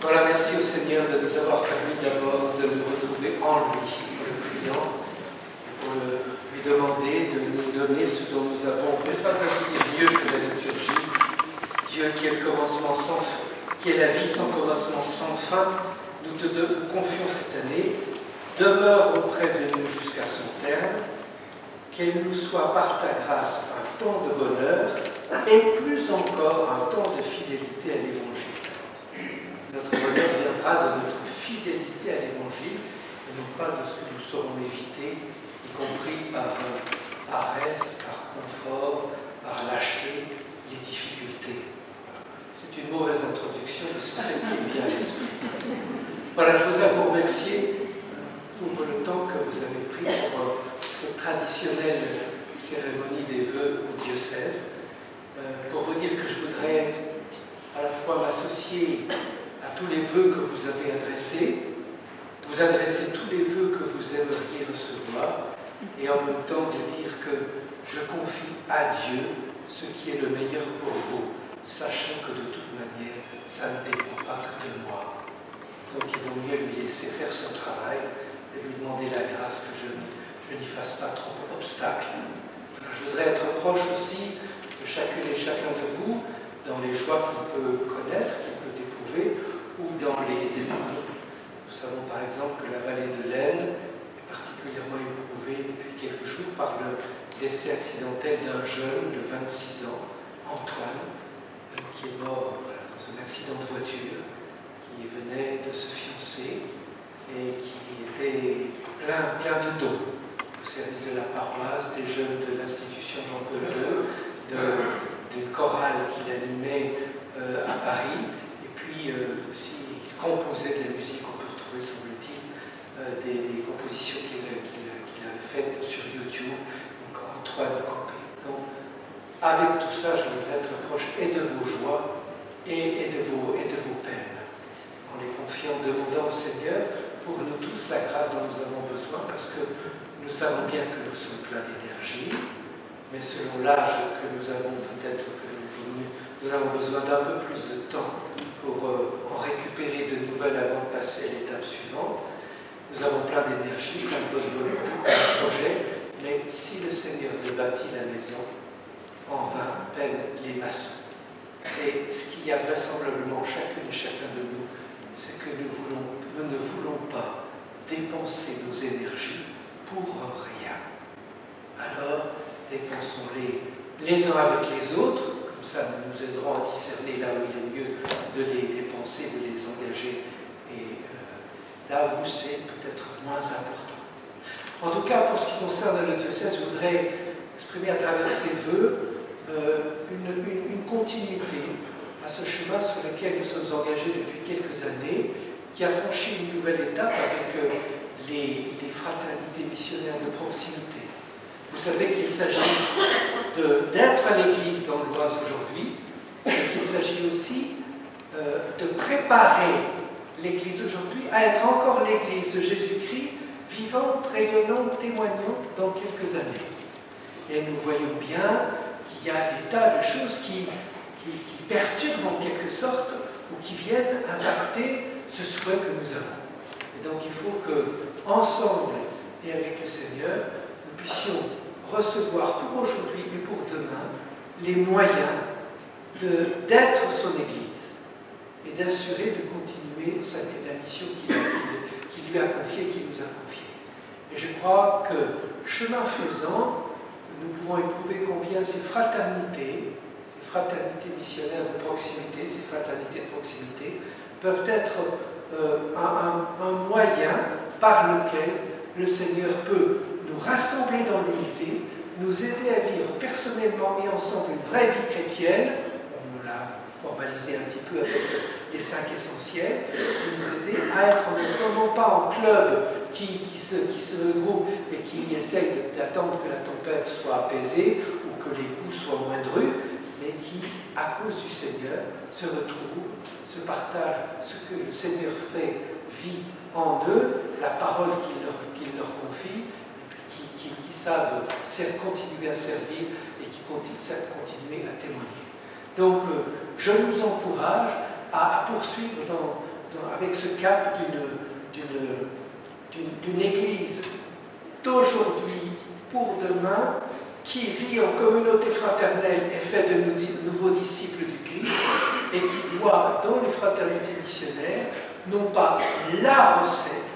Voilà, merci au Seigneur de nous avoir permis d'abord de nous retrouver en lui, en le priant, pour lui demander de nous donner ce dont nous avons besoin. Dieu que la liturgie, Dieu qui est le commencement sans fin, qui est la vie sans commencement sans fin, nous te confions cette année, demeure auprès de nous jusqu'à son terme, qu'elle nous soit par ta grâce un temps de bonheur et plus encore un temps de fidélité à l'Évangile. Notre bonheur viendra de notre fidélité à l'Évangile et non pas de ce que nous saurons éviter, y compris par paresse, par confort, par lâcheté, les difficultés. C'est une mauvaise introduction, mais c'est celle qui me vient à l'esprit. Voilà, je voudrais vous remercier pour le temps que vous avez pris pour cette traditionnelle cérémonie des vœux au diocèse, pour vous dire que je voudrais à la fois m'associer à tous les vœux que vous avez adressés, vous adresser tous les vœux que vous aimeriez recevoir, et en même temps vous dire que je confie à Dieu ce qui est le meilleur pour vous, sachant que de toute manière, ça ne dépend pas que de moi. Donc il vaut mieux lui laisser faire son travail et lui demander la grâce que je n'y fasse pas trop d'obstacles. Je voudrais être proche aussi de chacune et chacun de vous dans les joies qu'il peut connaître, qu'il peut éprouver, ou dans les épreuves. Nous savons par exemple que la vallée de l'Aisne est particulièrement éprouvée depuis quelques jours par le décès accidentel d'un jeune de 26 ans, Antoine, qui est mort dans un accident de voiture, qui venait de se fiancer et qui était plein de dons au service de la paroisse, des jeunes de l'institution Jean-Paul II, d'une chorale qu'il animait à Paris, et puis aussi il composait de la musique. On peut retrouver, semble-t-il, des compositions qu'il avait faites sur YouTube, donc Antoine Copé. Donc, avec tout ça, je voudrais être proche et de vos joies et de vos peines, en les confiant, demandant au Seigneur pour nous tous la grâce dont nous avons besoin, parce que nous savons bien que nous sommes pleins d'énergie, mais selon l'âge que nous avons, peut-être que nous avons besoin d'un peu plus de temps pour en récupérer de nouvelles avant de passer à l'étape suivante. Nous avons plein d'énergie, plein de bonne volonté, plein de projets, mais si le Seigneur ne bâtit la maison, en vain peinent les maçons. Et ce qu'il y a vraisemblablement chacune et chacun de nous, c'est que nous ne voulons pas dépenser nos énergies pour rien. Alors, dépensons-les les uns avec les autres, comme ça nous nous aiderons à discerner là où il est mieux de les dépenser, de les engager, et là où c'est peut-être moins important. En tout cas, pour ce qui concerne le diocèse, je voudrais exprimer à travers ces vœux une continuité à ce chemin sur lequel nous sommes engagés depuis quelques années, qui a franchi une nouvelle étape avec les fraternités missionnaires de proximité. Vous savez qu'il s'agit d'être à l'Église dans l'Oise aujourd'hui, et qu'il s'agit aussi de préparer l'Église aujourd'hui à être encore l'Église de Jésus-Christ, vivante, rayonnante, témoignante dans quelques années. Et nous voyons bien qu'il y a des tas de choses qui perturbent en quelque sorte, ou qui viennent impacter ce souhait que nous avons. Et donc il faut que, ensemble et avec le Seigneur, nous puissions recevoir pour aujourd'hui et pour demain les moyens d'être son Église et d'assurer de continuer la mission qu'il lui a confiée, qu'il nous a confiée. Et je crois que, chemin faisant, nous pouvons éprouver combien ces fraternités missionnaires de proximité, ces fraternités de proximité, peuvent être un moyen par lequel le Seigneur peut nous rassembler dans l'unité, nous aider à vivre personnellement et ensemble une vraie vie chrétienne. On l'a formalisé un petit peu avec les 5 essentiels, et nous aider à être en même temps, non pas en club qui se regroupe et qui essaye d'attendre que la tempête soit apaisée ou que les coups soient moindrus, mais qui, à cause du Seigneur, se retrouvent, se partagent ce que le Seigneur fait, vit en eux, la parole qu'il leur confie, et puis qui savent continuer à servir et qui savent continuer à témoigner. Donc, je nous encourage à poursuivre dans avec ce cap d'une Église d'aujourd'hui pour demain, qui vit en communauté fraternelle et fait de nouveaux disciples du Christ, et qui voit dans les fraternités missionnaires, non pas la recette,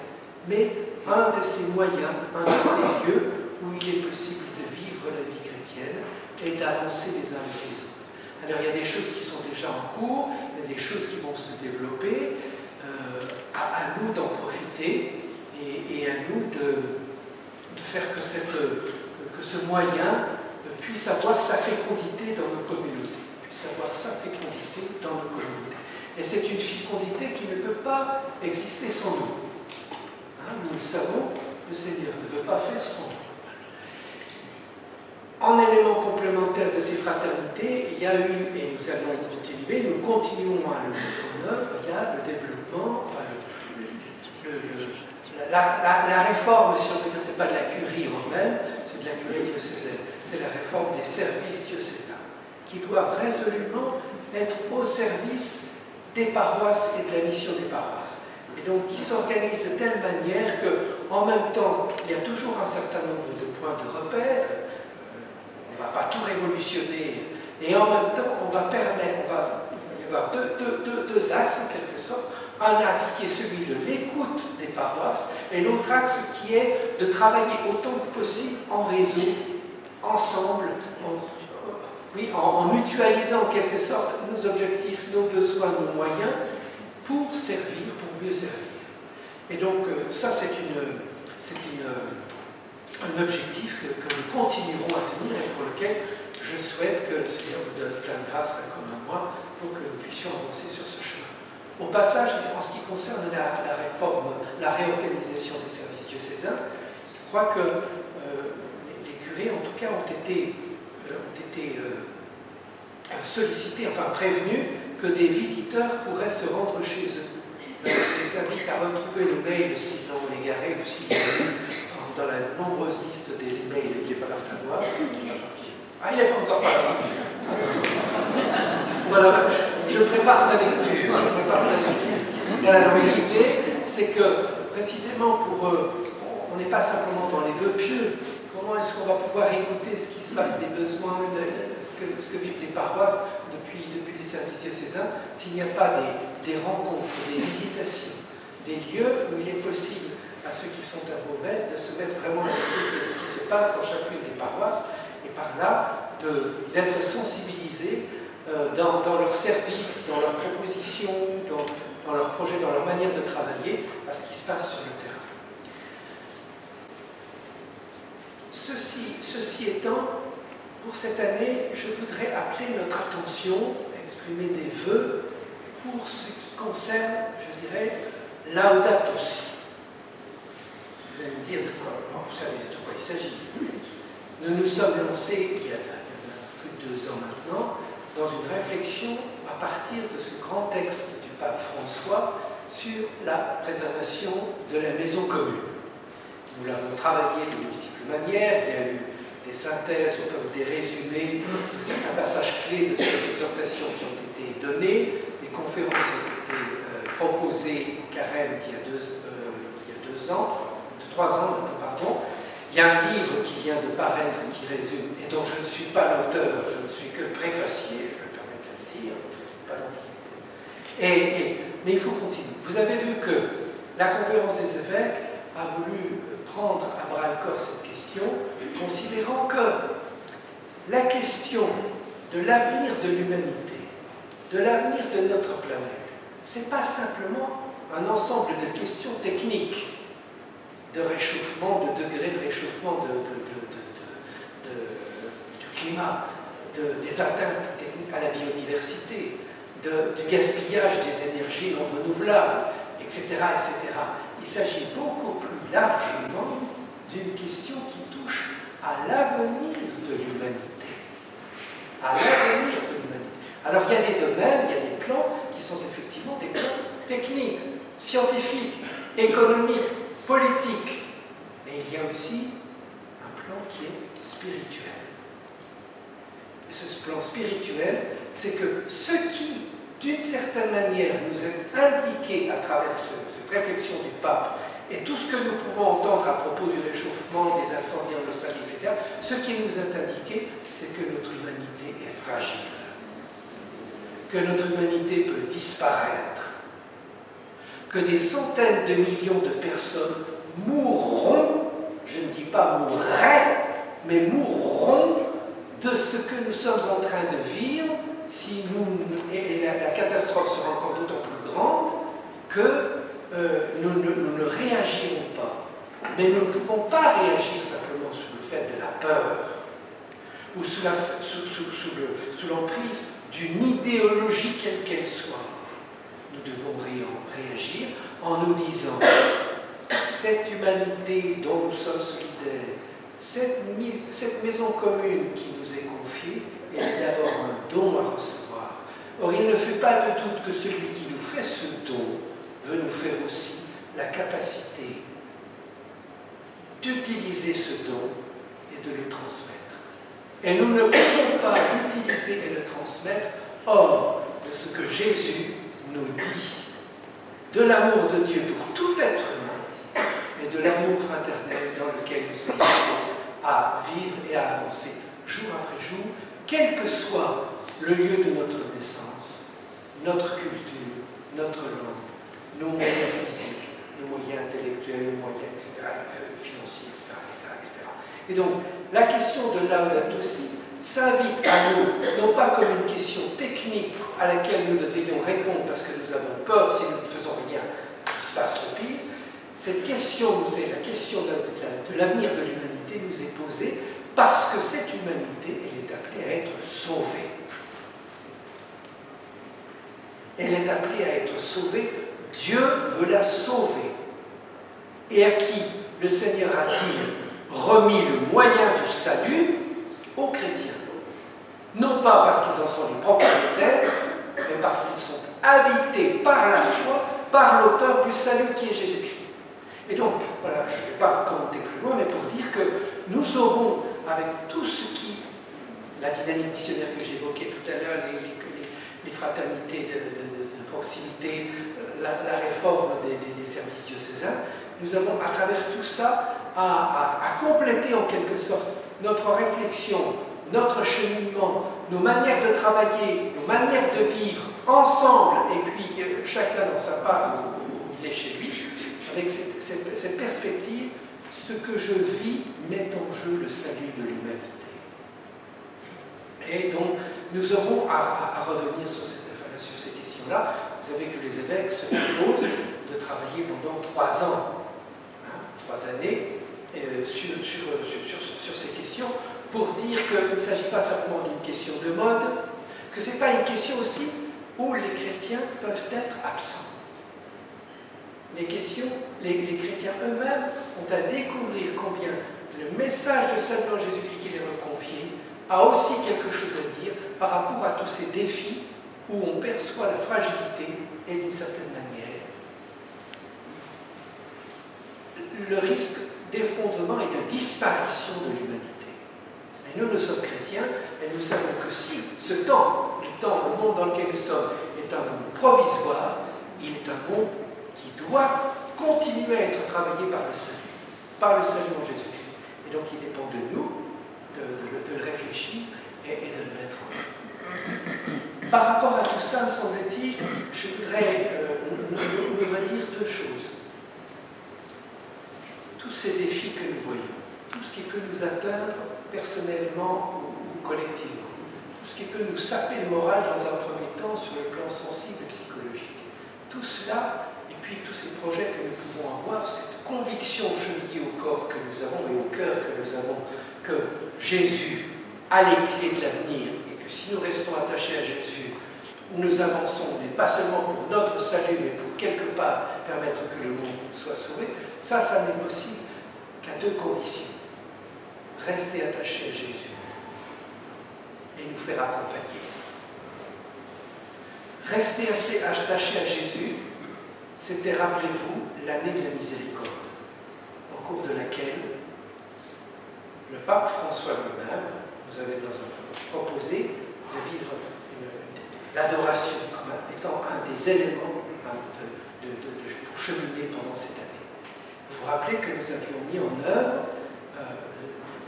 mais un de ces moyens, un de ces lieux où il est possible de vivre la vie chrétienne et d'avancer les uns avec les autres. Alors il y a des choses qui sont déjà en cours, il y a des choses qui vont se développer, à nous d'en profiter et à nous de faire que ce moyen puisse avoir sa fécondité dans nos communautés, Et c'est une fécondité qui ne peut pas exister sans nous. Hein, nous le savons, le Seigneur ne veut pas faire sans nous. En élément complémentaire de ces fraternités, il y a eu, et nous allons continuer, nous continuons à le mettre en œuvre, il y a le développement, enfin la réforme, si on veut dire, ce n'est pas de la curie romaine, c'est de la curie diocésaine, c'est la réforme des services diocésains, qui doivent résolument être au service des paroisses et de la mission des paroisses. Et donc qui s'organisent de telle manière qu'en même temps, il y a toujours un certain nombre de points de repère, on ne va pas tout révolutionner, et en même temps, il va y avoir deux axes en quelque sorte. Un axe qui est celui de l'écoute des paroisses, et l'autre axe qui est de travailler autant que possible en réseau, ensemble, en mutualisant en quelque sorte nos objectifs, nos besoins, nos moyens, pour servir, pour mieux servir. Et donc ça, c'est un objectif que nous continuerons à tenir et pour lequel je souhaite que le Seigneur nous donne plein de grâce, comme à moi, pour que nous puissions avancer sur ce chemin. Au passage, en ce qui concerne la réforme, la réorganisation des services diocésains, je crois que les curés, en tout cas, ont été sollicités, enfin prévenus, que des visiteurs pourraient se rendre chez eux. Je les invite à retrouver le mail s'ils l'ont égaré ou s'ils l'ont dans la nombreuse liste des emails qui est pas là à voir. Ah, il n'est pas encore parti. Voilà, je prépare sa lecture. Voilà, l'idée, c'est que précisément on n'est pas simplement dans les vœux pieux. Comment est-ce qu'on va pouvoir écouter ce qui se passe, des besoins, ce que vivent les paroisses depuis les services diocésains, s'il n'y a pas des rencontres, des visitations, des lieux où il est possible à ceux qui sont à Beauvais de se mettre vraiment à l'écoute de ce qui se passe dans chacune des paroisses et par là d'être sensibilisés dans leur service, dans leurs propositions, dans leurs projets, dans leur manière de travailler à ce qui se passe sur le terrain. Ceci étant, pour cette année, je voudrais appeler notre attention, exprimer des vœux pour ce qui concerne, je dirais, Laudato Si. Vous allez me dire de quoi, vous savez de quoi il s'agit. Nous nous sommes lancés, il y a plus de 2 ans maintenant, dans une réflexion à partir de ce grand texte du pape François sur la préservation de la maison commune. Nous l'avons travaillé de multiples manières, il y a eu des synthèses, enfin des résumés de certains passages clés de cette exhortation qui ont été donnés, des conférences ont été proposées au Carême il y a 2 ans, 3 ans maintenant, pardon. Il y a un livre qui vient de paraître qui résume, et dont je ne suis pas l'auteur, je ne suis que le préfacier, je me permets de le dire, pas mais il faut continuer. Vous avez vu que la conférence des évêques a voulu prendre à bras-le-corps cette question, considérant que la question de l'avenir de l'humanité, de l'avenir de notre planète, ce n'est pas simplement un ensemble de questions techniques, de réchauffement, de degré de réchauffement du climat, des atteintes à la biodiversité, du gaspillage des énergies non renouvelables, etc., etc. Il s'agit beaucoup plus largement d'une question qui touche à l'avenir de l'humanité. À l'avenir de l'humanité. Alors il y a des domaines, il y a des plans qui sont effectivement des plans techniques, scientifiques, économiques, politique, mais il y a aussi un plan qui est spirituel. Et ce plan spirituel, c'est que ce qui d'une certaine manière, nous est indiqué à travers cette réflexion du pape et tout ce que nous pouvons entendre à propos du réchauffement, des incendies en Australie, etc., ce qui nous est indiqué, c'est que notre humanité est fragile, que notre humanité peut disparaître, que des centaines de millions de personnes mourront, je ne dis pas mourraient, mais mourront de ce que nous sommes en train de vivre, si la catastrophe sera encore d'autant plus grande que nous ne réagirons pas. Mais nous ne pouvons pas réagir simplement sous le fait de la peur ou sous l'emprise d'une idéologie quelle qu'elle soit. Nous devons réagir en nous disant cette humanité dont nous sommes solidaires, cette maison commune qui nous est confiée, elle est d'abord un don à recevoir. Or, il ne fait pas de doute que celui qui nous fait ce don veut nous faire aussi la capacité d'utiliser ce don et de le transmettre. Et nous ne pouvons pas l'utiliser et le transmettre hors de ce que Jésus nous dit, de l'amour de Dieu pour tout être humain et de l'amour fraternel dans lequel nous sommes à vivre et à avancer jour après jour, quel que soit le lieu de notre naissance, notre culture, notre langue, nos moyens physiques, nos moyens intellectuels, nos moyens, etc., financiers, etc. Et donc, la question de Laudato Si s'invite à nous, non pas comme une question technique à laquelle nous devrions répondre parce que nous avons peur, si nous ne faisons rien, qu'il se passe le pire. Cette question nous est, la question de l'avenir de l'humanité nous est posée parce que cette humanité, elle est appelée à être sauvée. Elle est appelée à être sauvée. Dieu veut la sauver. Et à qui le Seigneur a-t-il remis le moyen du salut? Aux chrétiens. Non pas parce qu'ils en sont les propriétaires, mais parce qu'ils sont habités par la foi, par l'auteur du salut qui est Jésus-Christ. Et donc, voilà, je ne vais pas commenter plus loin, mais pour dire que nous aurons, avec tout ce qui, la dynamique missionnaire que j'évoquais tout à l'heure, les fraternités de proximité, la réforme des services diocésains, nous avons à travers tout ça à compléter en quelque sorte notre réflexion, notre cheminement, nos manières de travailler, nos manières de vivre ensemble, et puis chacun dans sa part où il est chez lui, avec cette perspective, ce que je vis met en jeu le salut de l'humanité. Et donc, nous aurons à revenir sur ces questions-là. Vous savez que les évêques se proposent de travailler pendant 3 ans, 3 années, sur ces questions, pour dire qu'il ne s'agit pas simplement d'une question de mode, que ce n'est pas une question aussi où les chrétiens peuvent être absents. Les chrétiens eux-mêmes ont à découvrir combien le message de salut en Jésus-Christ qui les a confié a aussi quelque chose à dire par rapport à tous ces défis où on perçoit la fragilité et d'une certaine manière le risque d'effondrement et de disparition de l'humanité. Mais nous sommes chrétiens et nous savons que si ce temps, le monde dans lequel nous sommes, est un monde provisoire, il est un monde qui doit continuer à être travaillé par le salut en Jésus-Christ. Et donc il dépend de nous de le réfléchir et de le mettre en œuvre. Par rapport à tout ça, me semble-t-il, je voudrais nous redire 2 choses. Tous ces défis que nous voyons, tout ce qui peut nous atteindre personnellement ou collectivement, tout ce qui peut nous saper le moral dans un premier temps sur le plan sensible et psychologique, tout cela, et puis tous ces projets que nous pouvons avoir, cette conviction chevillée au corps que nous avons et au cœur que nous avons, que Jésus a les clés de l'avenir et que si nous restons attachés à Jésus, nous avançons, mais pas seulement pour notre salut, mais pour quelque part permettre que le monde soit sauvé, ça n'est possible qu'à 2 conditions. Rester attaché à Jésus et nous faire accompagner. Rester assez attaché à Jésus, c'était, rappelez-vous, l'année de la miséricorde, au cours de laquelle le pape François lui-même nous avait proposé de vivre l'adoration comme étant un des éléments pour cheminer pendant cette année. Vous vous rappelez que nous avions mis en œuvre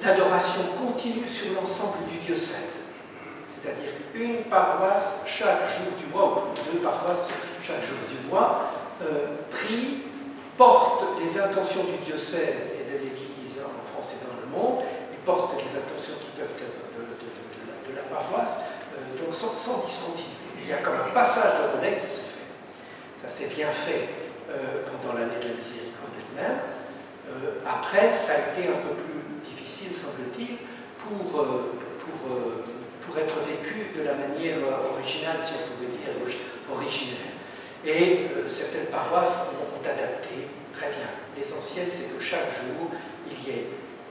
l'adoration continue sur l'ensemble du diocèse. C'est-à-dire qu'une paroisse chaque jour du mois, ou 2 paroisses chaque jour du mois, prie, porte les intentions du diocèse et de l'Église en France et dans le monde, et porte les intentions qui peuvent être de la paroisse, donc sans discontinuer. Il y a comme un passage de relais qui se fait. Ça s'est bien fait pendant l'année de la miséricorde elle-même. Après, ça a été un peu plus difficile, semble-t-il, pour être vécu de la manière originale, si on pouvait dire, originelle. Et certaines paroisses ont adapté très bien. L'essentiel, c'est que chaque jour, il y ait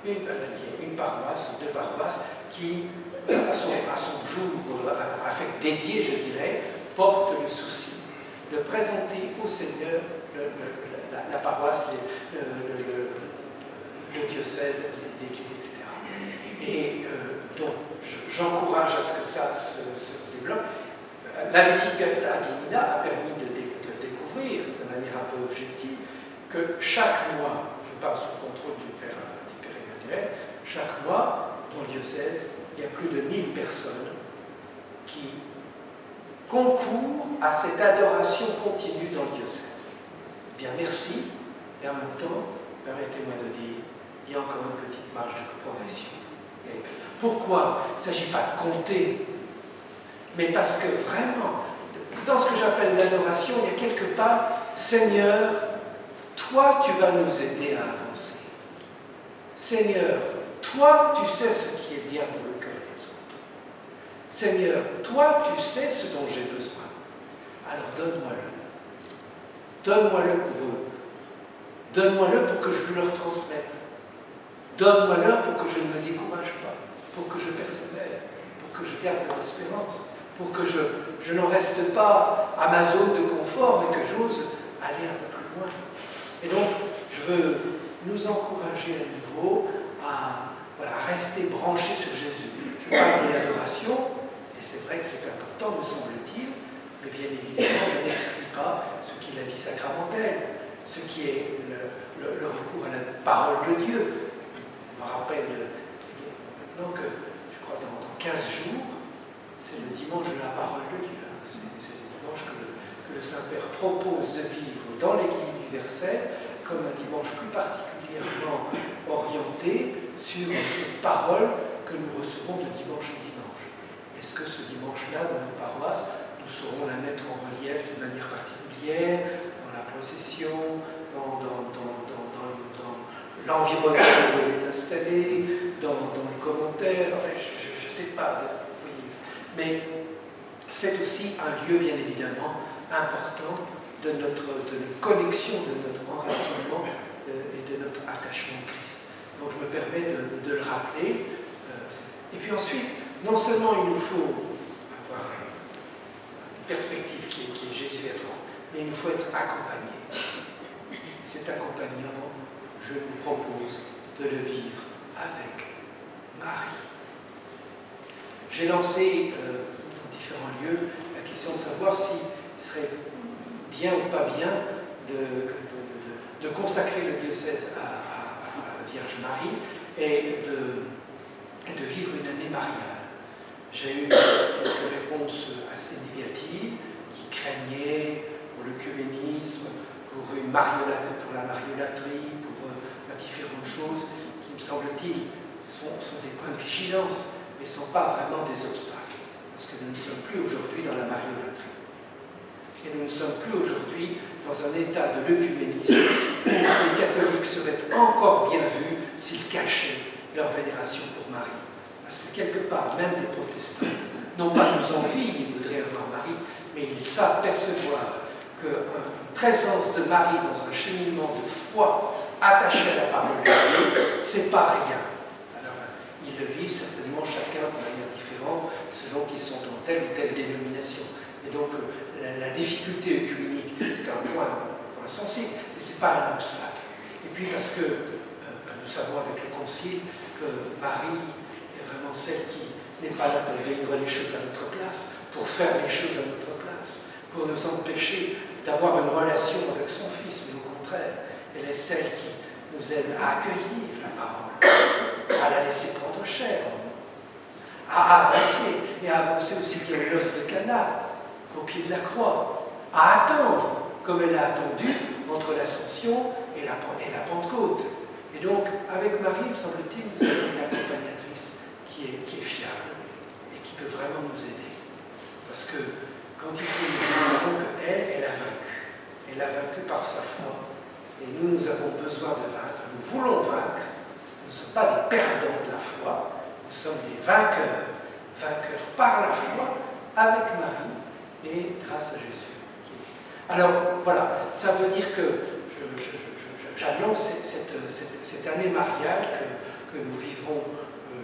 une paroisse ou 2 paroisses qui, à son jour dédié, je dirais, porte le souci de présenter au Seigneur la paroisse, le diocèse, l'Église, etc. Et donc, j'encourage à ce que ça se développe. La visite à Gmina a permis de découvrir de manière un peu objective que chaque mois, je parle sous le contrôle du Père Emmanuel, chaque mois, dans le diocèse, il y a plus de 1000 personnes qui concourent à cette adoration continue dans le diocèse. Eh bien, merci, et en même temps, permettez-moi de dire, il y a encore une petite marge de progression. Et pourquoi? Il ne s'agit pas de compter, mais parce que vraiment, dans ce que j'appelle l'adoration, il y a quelque part, Seigneur, toi, tu vas nous aider à avancer. Seigneur, toi, tu sais ce qui est bien pour le cœur des autres. Seigneur, toi, tu sais ce dont j'ai besoin. Alors donne-moi-le. Donne-moi-le pour eux. Donne-moi-le pour que je leur transmette. Donne-moi-le pour que je ne me décourage pas, pour que je persévère, pour que je garde de l'espérance, pour que je n'en reste pas à ma zone de confort et que j'ose aller un peu plus loin. Et donc, je veux nous encourager à nouveau à rester branchés sur Jésus. Je parle de l'adoration, et c'est vrai que c'est important, me semble-t-il, mais bien évidemment, je n'exclus pas ce qui est la vie sacramentelle, ce qui est le recours à la parole de Dieu. Je me rappelle maintenant que, je crois, dans 15 jours, c'est le dimanche de la parole de Dieu. C'est le dimanche que le Saint-Père propose de vivre dans l'Église universelle comme un dimanche plus particulièrement orienté sur cette parole que nous recevons de dimanche en dimanche. Est-ce que ce dimanche-là, dans nos paroisses, nous saurons la mettre en relief d'une manière particulière, dans la procession, dans l'environnement où elle est installée, dans le commentaire, enfin, je ne sais pas, mais c'est aussi un lieu, bien évidemment, important de notre connexion, de notre enracinement et de notre attachement au Christ. Donc je me permets de le rappeler. Et puis ensuite, non seulement il nous faut avoir une perspective qui est jésuétrante, mais il nous faut être accompagné. Cet accompagnement, je vous propose de le vivre avec Marie. J'ai lancé dans différents lieux la question de savoir s'il serait bien ou pas bien de consacrer le diocèse à la Vierge Marie et de vivre une année mariale. J'ai eu quelques réponses assez négatives qui craignaient pour l'œcuménisme, pour la mariolâtrie, pour différentes choses qui, me semble-t-il, sont des points de vigilance, mais ne sont pas vraiment des obstacles. Parce que nous ne sommes plus aujourd'hui dans la mariolâtrie. Et nous ne sommes plus aujourd'hui dans un état de l'œcuménisme où les catholiques seraient encore bien vus s'ils cachaient leur vénération pour Marie. Parce que quelque part, même des protestants, non pas nous envient, ils voudraient avoir Marie, mais ils savent percevoir qu'une présence de Marie dans un cheminement de foi attaché à la parole de Dieu, c'est pas rien. Alors, ils le vivent certainement chacun de manière différente, selon qu'ils sont dans telle ou telle dénomination. Et donc, la difficulté œcuménique est un point sensible, mais ce n'est pas un obstacle. Et puis parce que nous savons avec le Concile que Marie est vraiment celle qui n'est pas là pour vivre les choses à notre place, pour faire les choses à notre place, pour nous empêcher d'avoir une relation avec son Fils, mais au contraire, elle est celle qui nous aide à accueillir la parole, à la laisser prendre chair, à avancer, et à avancer aussi bien au noces de Cana qu'au pied de la croix, à attendre, comme elle a attendu, entre l'Ascension et la Pentecôte. Et donc, avec Marie, me semble-t-il, nous avons une accompagnatrice qui est fiable et qui peut vraiment nous aider. Parce que, quand il faut, nous savons qu'elle a vaincu. Elle a vaincu par sa foi. Et nous avons besoin de vaincre. Nous voulons vaincre. Nous ne sommes pas des perdants de la foi. Nous sommes des vainqueurs. Vainqueurs par la foi, avec Marie et grâce à Jésus. Alors, voilà. Ça veut dire que j'annonce cette année mariale que nous vivrons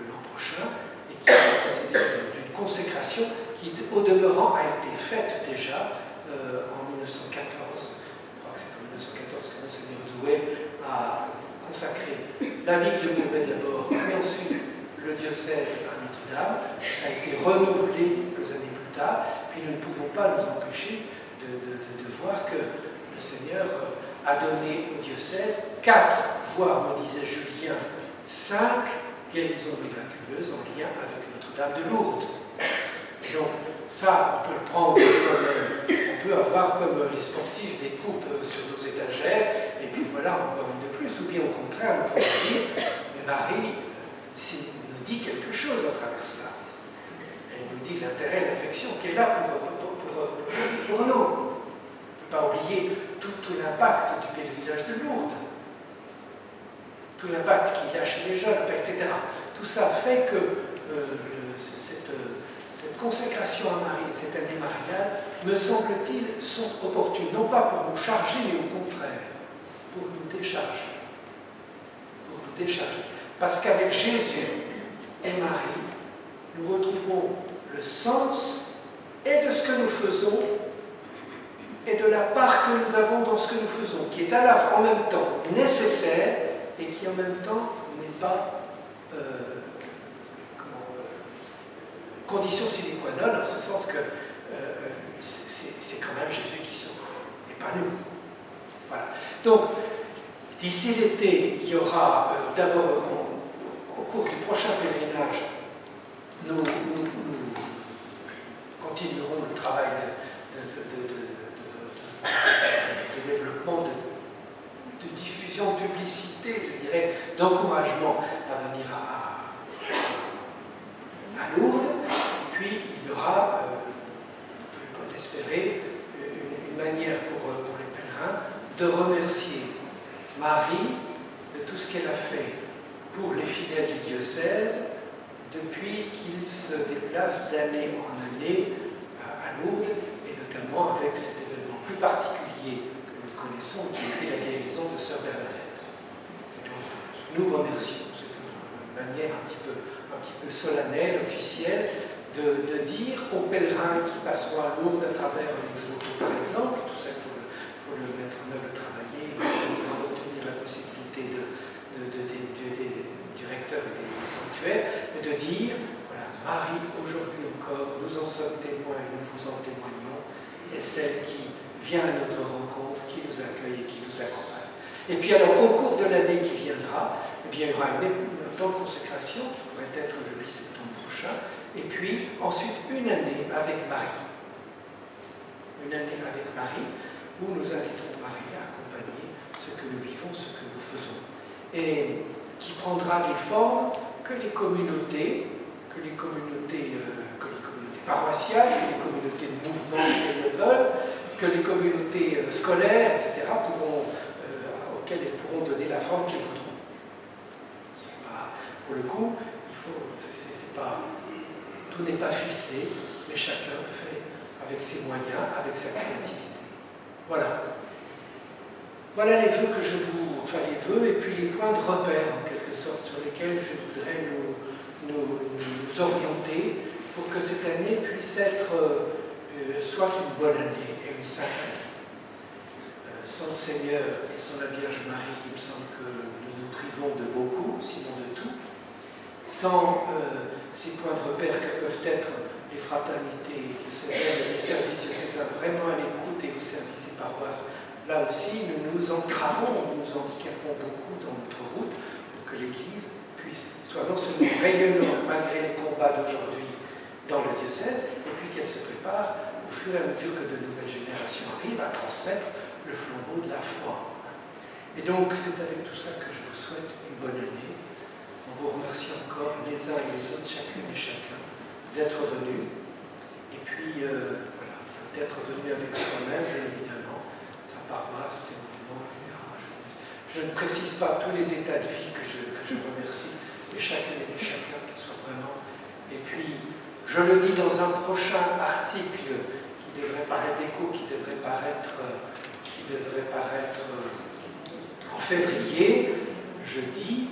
l'an prochain et qui est précédée d'une consécration qui, au demeurant, a été faite déjà en 1914. Je crois que c'est en 1914 que Monseigneur Douai a consacré la ville de Beauvais d'abord, puis ensuite le diocèse à Notre-Dame. Ça a été renouvelé quelques années plus tard, puis nous ne pouvons pas nous empêcher de voir que le Seigneur a donné au diocèse 4, voire, me disait Julien, 5 guérisons miraculeuses en lien avec Notre-Dame de Lourdes. Et donc, ça, on peut le prendre comme, on peut avoir comme les sportifs des coupes sur nos étagères, et puis voilà, on va voir une de plus, ou bien au contraire, on pourrait dire, mais Marie nous dit quelque chose à travers cela. Elle nous dit l'intérêt, l'affection qui est là pour nous. On ne peut pas oublier tout l'impact du pèlerinage de Lourdes, tout l'impact qu'il y a chez les jeunes, enfin, etc. Tout ça fait que cette consécration à Marie, cette année mariale, me semble-t-il, sont opportunes, non pas pour nous charger, mais au contraire, pour nous décharger. Pour nous décharger. Parce qu'avec Jésus et Marie, nous retrouvons le sens et de ce que nous faisons et de la part que nous avons dans ce que nous faisons, qui est en même temps nécessaire et qui en même temps n'est pas condition sine qua non, en ce sens que c'est quand même Jésus qui sauve, et pas nous. Voilà. Donc, d'ici l'été, il y aura d'abord, au cours du prochain pèlerinage, nous continuerons le travail de développement, de diffusion, de publicité, je dirais, d'encouragement à venir à Lourdes. Et puis, il y aura, on peut l'espérer, une manière pour les pèlerins de remercier Marie de tout ce qu'elle a fait pour les fidèles du diocèse depuis qu'ils se déplacent d'année en année à Lourdes, et notamment avec cet événement plus particulier que nous connaissons, qui était la guérison de Sœur Bernadette. Et donc, nous remercions. C'est une manière un petit peu solennelle, officielle, de dire aux pèlerins qui passeront à Lourdes à travers l'ex-voto, par exemple, tout ça, il faut le mettre en œuvre, le travailler, obtenir la possibilité du recteur et des sanctuaires, et de dire, voilà, Marie, aujourd'hui encore, nous en sommes témoins et nous vous en témoignons, est celle qui vient à notre rencontre, qui nous accueille et qui nous accompagne. Et puis alors, au cours de l'année qui viendra, eh bien, il y aura un temps de consécration qui pourrait être le 8 septembre prochain, et puis ensuite une année avec Marie. Une année avec Marie, où nous inviterons Marie à accompagner ce que nous vivons, ce que nous faisons. Et qui prendra les formes que les communautés paroissiales, que les communautés de mouvement si elles le veulent, que les communautés scolaires, etc., auxquelles elles pourront donner la forme qu'elles voudront. Pour le coup, tout n'est pas ficelé, mais chacun fait avec ses moyens, avec sa créativité. Voilà. Voilà les vœux que les vœux et puis les points de repère en quelque sorte sur lesquels je voudrais nous orienter pour que cette année puisse être soit une bonne année et une sainte année. Sans le Seigneur et sans la Vierge Marie, il me semble que nous nous privons de beaucoup, sinon de tout. Sans ces points de repère que peuvent être les fraternités diocésaines et les services diocésains vraiment à l'écoute et au service des paroisses, là aussi, nous nous entravons, nous nous handicapons beaucoup dans notre route pour que l'Église puisse soit non seulement rayonnante malgré les combats d'aujourd'hui dans le diocèse, et puis qu'elle se prépare au fur et à mesure que de nouvelles générations arrivent à transmettre le flambeau de la foi. Et donc, c'est avec tout ça que je vous souhaite une bonne année. On vous remercie encore les uns et les autres, chacune et chacun, d'être venus. Et puis, voilà, d'être venus avec soi-même, bien évidemment, sa paroisse, ses mouvements, etc. Je ne précise pas tous les états de vie que je remercie, mais chacune et chacun qui soit vraiment. Et puis, je le dis dans un prochain article qui devrait paraître d'écho, qui devrait paraître en février, je dis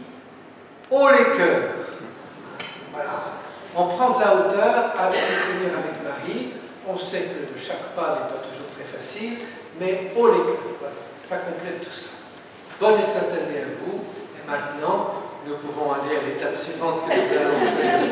haut les cœurs. Voilà. On prend de la hauteur avec le Seigneur, avec Marie. On sait que chaque pas n'est pas toujours très facile, mais haut les cœurs. Voilà. Ça complète tout ça. Bonne et sainte année à vous. Et maintenant, nous pouvons aller à l'étape suivante que nous allons célébrer.